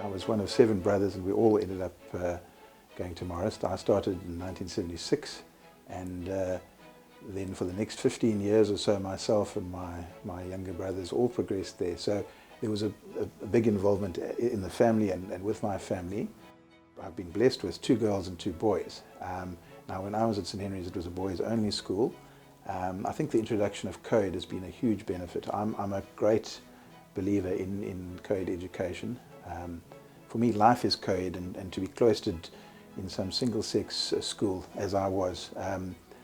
I was one of 7 brothers, and we all ended up going to Marist. I started in 1976, and then for the next 15 years or so, myself and my younger brothers all progressed there. So there was a big involvement in the family and with my family. I've been blessed with 2 girls and 2 boys. Now, when I was at St Henry's, it was a boys-only school. I think the introduction of co-ed has been a huge benefit. I'm a great believer in co-ed education. For me, life is co-ed, and to be cloistered in some single-sex school, as I was,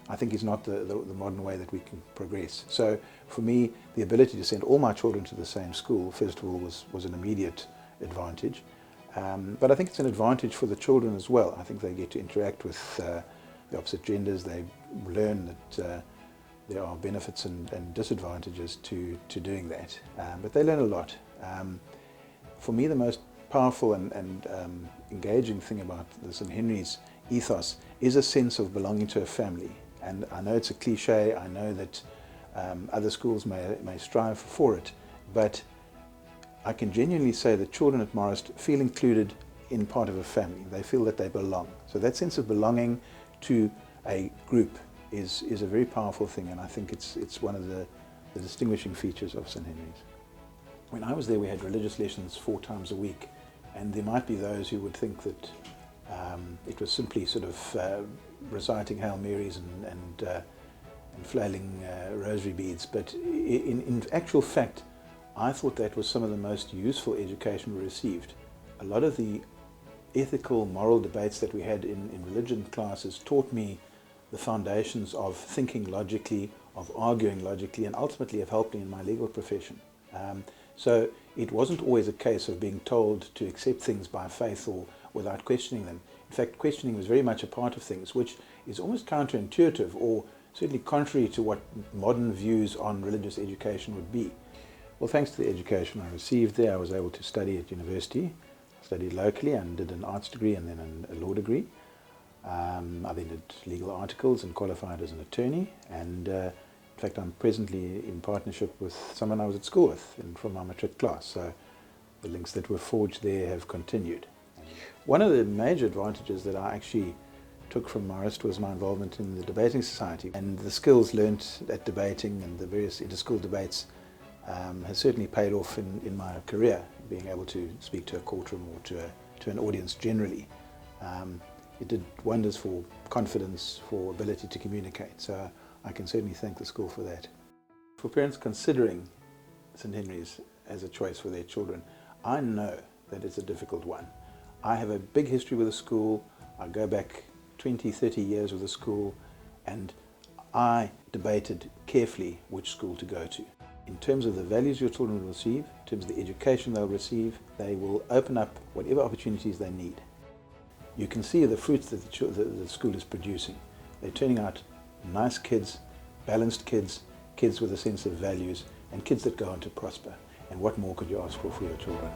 I think is not the modern way that we can progress. So for me, the ability to send all my children to the same school, first of all, was an immediate advantage. But I think it's an advantage for the children as well. I think they get to interact with the opposite genders. They learn that there are benefits and disadvantages to doing that. But they learn a lot. For me, the most powerful and engaging thing about the St Henry's ethos is a sense of belonging to a family. And I know it's a cliche, I know that other schools may strive for it, but I can genuinely say that children at Marist feel included in part of a family. They feel that they belong. So that sense of belonging to a group is a very powerful thing, and I think it's one of the distinguishing features of St Henry's. When I was there, we had religious lessons 4 times a week, and there might be those who would think that it was simply sort of reciting Hail Marys and flailing rosary beads, but in actual fact, I thought that was some of the most useful education we received. A lot of the ethical, moral debates that we had in religion classes taught me the foundations of thinking logically, of arguing logically, and ultimately have helped me in my legal profession. So it wasn't always a case of being told to accept things by faith or without questioning them. In fact, questioning was very much a part of things, which is almost counterintuitive, or certainly contrary to what modern views on religious education would be. Well, thanks to the education I received there, I was able to study at university. I studied locally and did an arts degree and then a law degree. I then did legal articles and qualified as an attorney, and in fact I'm presently in partnership with someone I was at school with from my matric class, so the links that were forged there have continued. One of the major advantages that I actually took from Marist was my involvement in the debating society, and the skills learnt at debating and the various inter-school debates has certainly paid off in my career, being able to speak to a courtroom or to an audience generally. It did wonders for confidence, for ability to communicate, so I can certainly thank the school for that. For parents considering St Henry's as a choice for their children, I know that it's a difficult one. I have a big history with the school. I go back 20, 30 years with the school, and I debated carefully which school to go to. In terms of the values your children will receive, in terms of the education they'll receive, they will open up whatever opportunities they need. You can see the fruits that the school is producing. They're turning out nice kids, balanced kids, kids with a sense of values, and kids that go on to prosper. And what more could you ask for your children?